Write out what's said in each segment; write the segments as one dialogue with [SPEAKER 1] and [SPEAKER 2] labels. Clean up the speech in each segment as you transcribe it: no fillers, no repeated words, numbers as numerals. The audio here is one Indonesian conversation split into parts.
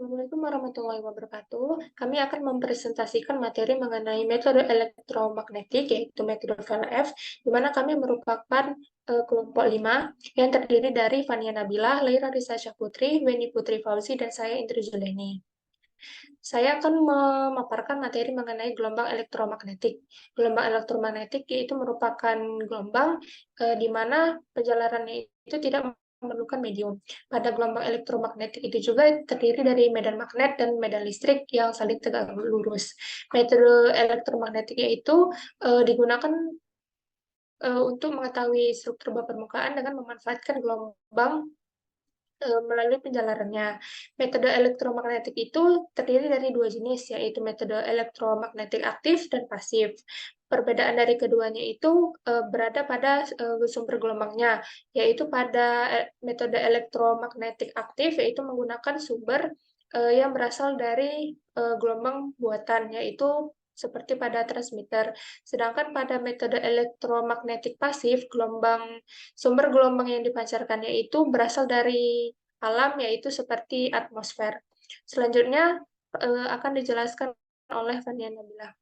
[SPEAKER 1] Assalamualaikum warahmatullahi wabarakatuh. Kami akan mempresentasikan materi mengenai metode elektromagnetik, yaitu metode VLF, di mana kami merupakan kelompok 5 yang terdiri dari Fania Nabila, Laira Risa Syahputri, Weni Putri Fauzi, dan saya Indri Zuleni. Saya akan memaparkan materi mengenai gelombang elektromagnetik. Gelombang elektromagnetik itu merupakan gelombang di mana penjalarannya itu tidak memerlukan medium. Pada gelombang elektromagnetik itu juga terdiri dari medan magnet dan medan listrik yang saling tegak lurus. Metode elektromagnetik itu digunakan untuk mengetahui struktur bab permukaan dengan memanfaatkan gelombang melalui penjalarannya. Metode elektromagnetik itu terdiri dari dua jenis, yaitu metode elektromagnetik aktif dan pasif. Perbedaan dari keduanya itu berada pada sumber gelombangnya, yaitu pada metode elektromagnetik aktif, yaitu menggunakan sumber yang berasal dari gelombang buatan, yaitu seperti pada transmitter. Sedangkan pada metode elektromagnetik pasif, sumber gelombang yang dipancarkannya itu berasal dari alam, yaitu seperti atmosfer. Selanjutnya akan dijelaskan oleh Fania Nabila.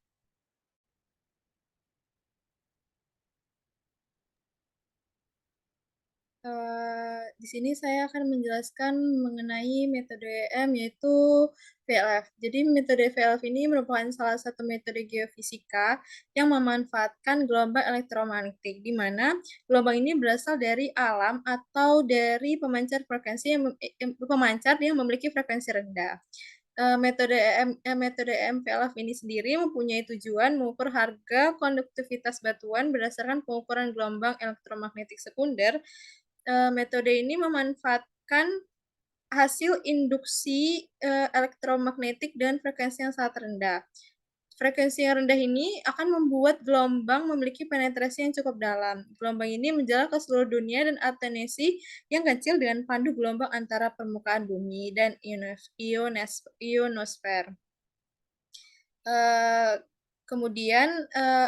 [SPEAKER 2] Di sini saya akan menjelaskan mengenai metode EM yaitu VLF. Jadi metode VLF ini merupakan salah satu metode geofisika yang memanfaatkan gelombang elektromagnetik, di mana gelombang ini berasal dari alam atau dari pemancar frekuensi pemancar yang memiliki frekuensi rendah. Metode EM VLF ini sendiri mempunyai tujuan mengukur harga konduktivitas batuan berdasarkan pengukuran gelombang elektromagnetik sekunder. Metode ini memanfaatkan hasil induksi elektromagnetik dan frekuensi yang sangat rendah. Frekuensi yang rendah ini akan membuat gelombang memiliki penetrasi yang cukup dalam. Gelombang ini menjalar ke seluruh dunia dan atensi yang kecil dengan pandu gelombang antara permukaan bumi dan ionosfer. Kemudian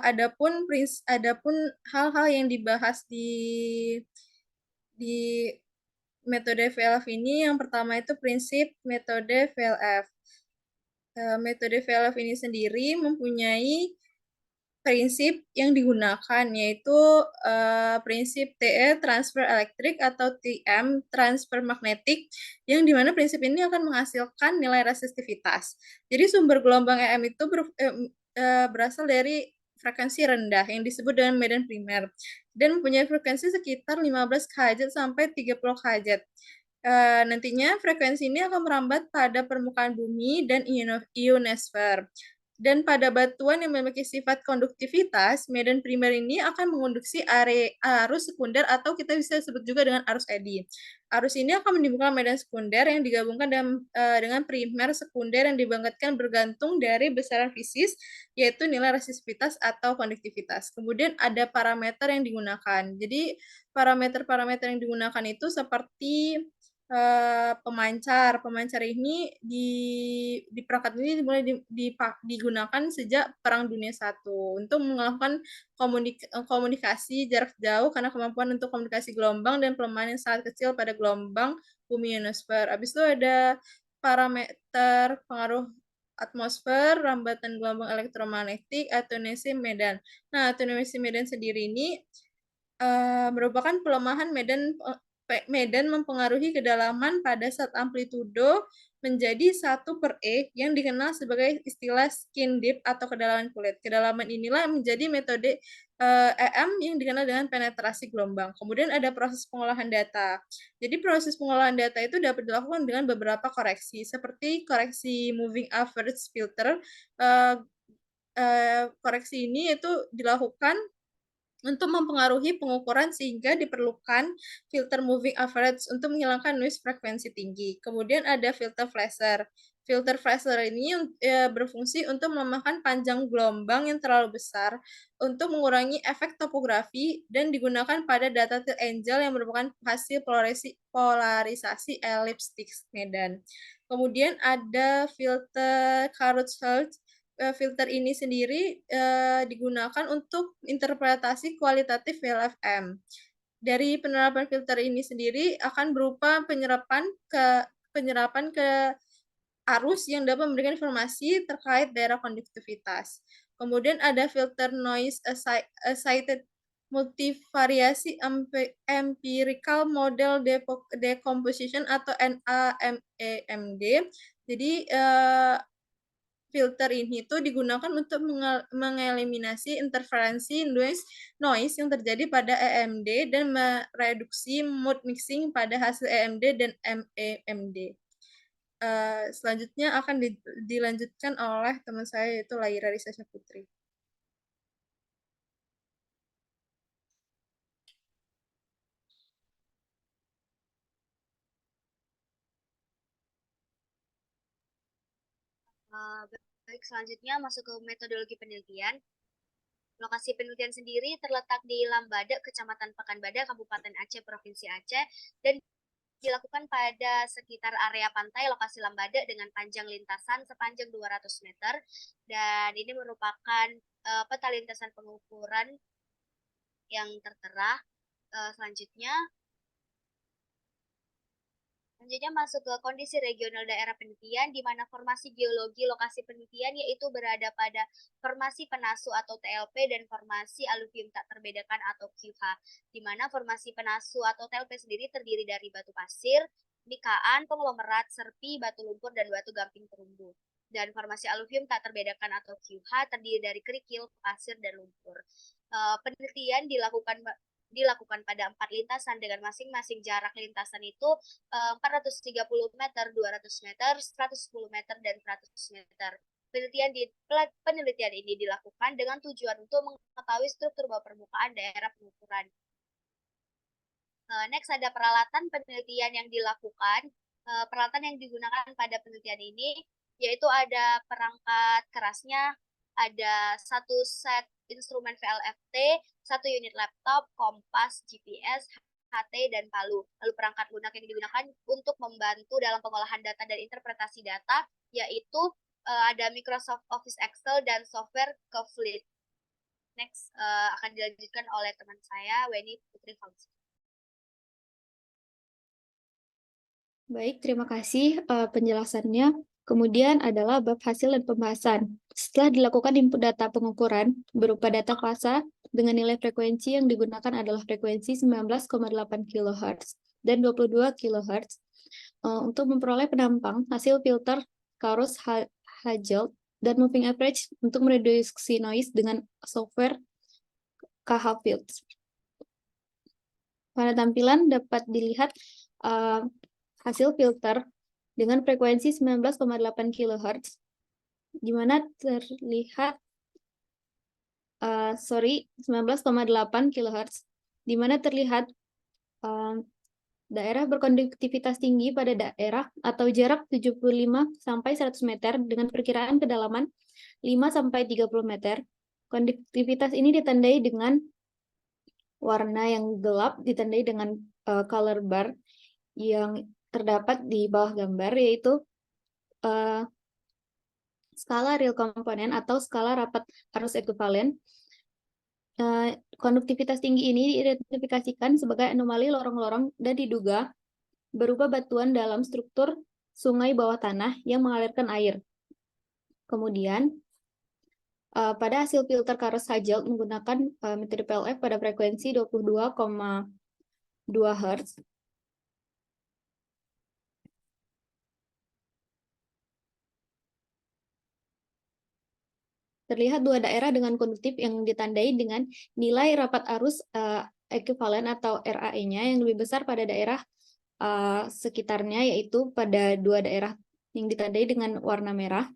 [SPEAKER 2] adapun hal-hal yang dibahas di metode VLF ini, yang pertama itu prinsip metode VLF. Metode VLF ini sendiri mempunyai prinsip yang digunakan, yaitu prinsip TE transfer elektrik atau TM transfer magnetik, yang dimana prinsip ini akan menghasilkan nilai resistivitas. Jadi sumber gelombang EM itu berasal dari frekuensi rendah yang disebut dengan medan primer dan mempunyai frekuensi sekitar 15 kHz sampai 30 kHz. Nantinya frekuensi ini akan merambat pada permukaan bumi dan ionosfer. Dan pada batuan yang memiliki sifat konduktivitas, medan primer ini akan mengonduksi arus sekunder atau kita bisa sebut juga dengan arus eddy. Arus ini akan menimbulkan medan sekunder yang digabungkan dengan primer sekunder yang dibangkitkan bergantung dari besaran fisis, yaitu nilai resistivitas atau konduktivitas. Kemudian ada parameter yang digunakan. Jadi parameter-parameter yang digunakan itu seperti pemancar. Pemancar ini di perangkat ini mulai digunakan sejak Perang Dunia I untuk melakukan komunikasi jarak jauh karena kemampuan untuk komunikasi gelombang dan pelemahan yang sangat kecil pada gelombang bumi ionosfer. Habis itu ada parameter pengaruh atmosfer, rambatan gelombang elektromagnetik, atonisasi medan. Nah, atonisasi medan sendiri ini merupakan pelemahan medan mempengaruhi kedalaman pada saat amplitudo menjadi 1/E yang dikenal sebagai istilah skin deep atau kedalaman kulit. Kedalaman inilah menjadi metode EM yang dikenal dengan penetrasi gelombang. Kemudian ada proses pengolahan data. Jadi proses pengolahan data itu dapat dilakukan dengan beberapa koreksi, seperti koreksi moving average filter. Koreksi ini itu dilakukan untuk mempengaruhi pengukuran sehingga diperlukan filter moving average untuk menghilangkan noise frekuensi tinggi. Kemudian ada filter flasher. Filter flasher ini berfungsi untuk melemahkan panjang gelombang yang terlalu besar untuk mengurangi efek topografi dan digunakan pada data angel yang merupakan hasil polarisasi eliptik medan. Kemudian ada filter Carruthers. Filter ini sendiri digunakan untuk interpretasi kualitatif VLFM. Dari penerapan filter ini sendiri akan berupa penyerapan ke arus yang dapat memberikan informasi terkait daerah konduktivitas. Kemudian ada filter noise assisted multivariasi empirical model decomposition atau NAMEMD. Jadi filter ini tuh digunakan untuk mengeliminasi interferensi noise yang terjadi pada EMD dan mereduksi mood mixing pada hasil EMD dan MEMD. Selanjutnya akan dilanjutkan oleh teman saya yaitu Laira Risasha Putri.
[SPEAKER 3] Baik, selanjutnya masuk ke metodologi penelitian. Lokasi penelitian sendiri terletak di Lambada, Kecamatan Pekanbadak, Kabupaten Aceh, Provinsi Aceh, dan dilakukan pada sekitar area pantai lokasi Lambada dengan panjang lintasan sepanjang 200 meter, dan ini merupakan peta lintasan pengukuran yang tertera. Selanjutnya masuk ke kondisi regional daerah penelitian, di mana formasi geologi lokasi penelitian yaitu berada pada formasi penasu atau TLP dan formasi aluvium tak terbedakan atau QH, di mana formasi penasu atau TLP sendiri terdiri dari batu pasir, bikaan, konglomerat, serpi, batu lumpur, dan batu gamping terumbu. Dan formasi aluvium tak terbedakan atau QH terdiri dari kerikil, pasir, dan lumpur. Penelitian dilakukan pada 4 lintasan dengan masing-masing jarak lintasan itu 430 meter, 200 meter, 110 meter, dan 100 meter. Penelitian ini dilakukan dengan tujuan untuk mengetahui struktur bawah permukaan daerah pengukuran. Next ada peralatan penelitian yang dilakukan. Peralatan yang digunakan pada penelitian ini yaitu ada perangkat kerasnya, ada satu set instrumen VLFT, satu unit laptop, kompas, GPS, HT, dan palu. Lalu perangkat lunak yang digunakan untuk membantu dalam pengolahan data dan interpretasi data, yaitu ada Microsoft Office Excel dan software Kefleet. Next akan dilanjutkan oleh teman saya, Weni Putri Fauzi.
[SPEAKER 4] Baik, terima kasih penjelasannya. Kemudian adalah bab hasil dan pembahasan. Setelah dilakukan input data pengukuran berupa data fasa dengan nilai frekuensi yang digunakan adalah frekuensi 19,8 kHz dan 22 kHz untuk memperoleh penampang hasil filter Karus-Hagel dan moving average untuk mereduksi noise dengan software KH-Fields. Pada tampilan dapat dilihat hasil filter dengan frekuensi 19,8 kHz, di mana terlihat 19,8 kHz, di mana terlihat daerah berkonduktivitas tinggi pada daerah atau jarak 75 sampai 100 meter dengan perkiraan kedalaman 5 sampai 30 meter. Konduktivitas ini ditandai dengan warna yang gelap, ditandai dengan color bar yang terdapat di bawah gambar, yaitu skala real komponen atau skala rapat arus ekuivalen. Konduktivitas tinggi ini diidentifikasikan sebagai anomali lorong-lorong dan diduga berupa batuan dalam struktur sungai bawah tanah yang mengalirkan air. Kemudian, pada hasil filter Karus-Hagel menggunakan metode PLF pada frekuensi 22,2 Hz. Terlihat dua daerah dengan konduktif yang ditandai dengan nilai rapat arus ekuivalen atau RAE-nya yang lebih besar pada daerah sekitarnya, yaitu pada dua daerah yang ditandai dengan warna merah.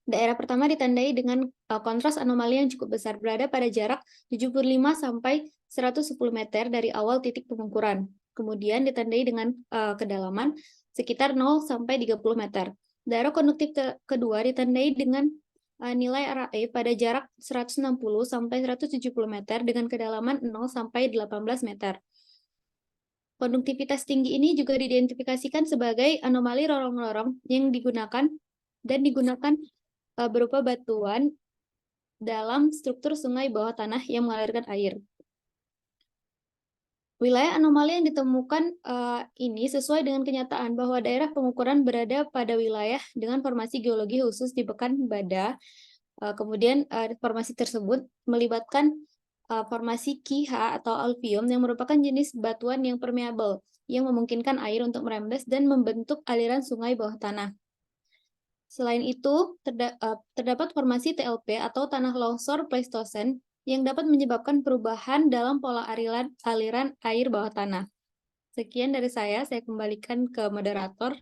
[SPEAKER 4] Daerah pertama ditandai dengan kontras anomali yang cukup besar, berada pada jarak 75 sampai 110 meter dari awal titik pengukuran. Kemudian ditandai dengan kedalaman sekitar 0 sampai 30 meter. Daerah konduktif kedua ditandai dengan nilai RAE pada jarak 160 sampai 170 meter dengan kedalaman 0 sampai 18 meter. Konduktivitas tinggi ini juga diidentifikasikan sebagai anomali lorong-lorong yang digunakan berupa batuan dalam struktur sungai bawah tanah yang mengalirkan air. Wilayah anomali yang ditemukan ini sesuai dengan kenyataan bahwa daerah pengukuran berada pada wilayah dengan formasi geologi khusus di Pekan Bada. Kemudian formasi tersebut melibatkan formasi Ki-Ha atau alveum yang merupakan jenis batuan yang permeable yang memungkinkan air untuk merembes dan membentuk aliran sungai bawah tanah. Selain itu, terdapat formasi TLP atau tanah longsor Pleistosen yang dapat menyebabkan perubahan dalam pola aliran air bawah tanah. Sekian dari saya kembalikan ke moderator.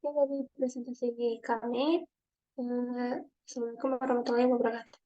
[SPEAKER 1] Sekian dari presentasi kami. Assalamualaikum warahmatullahi wabarakatuh.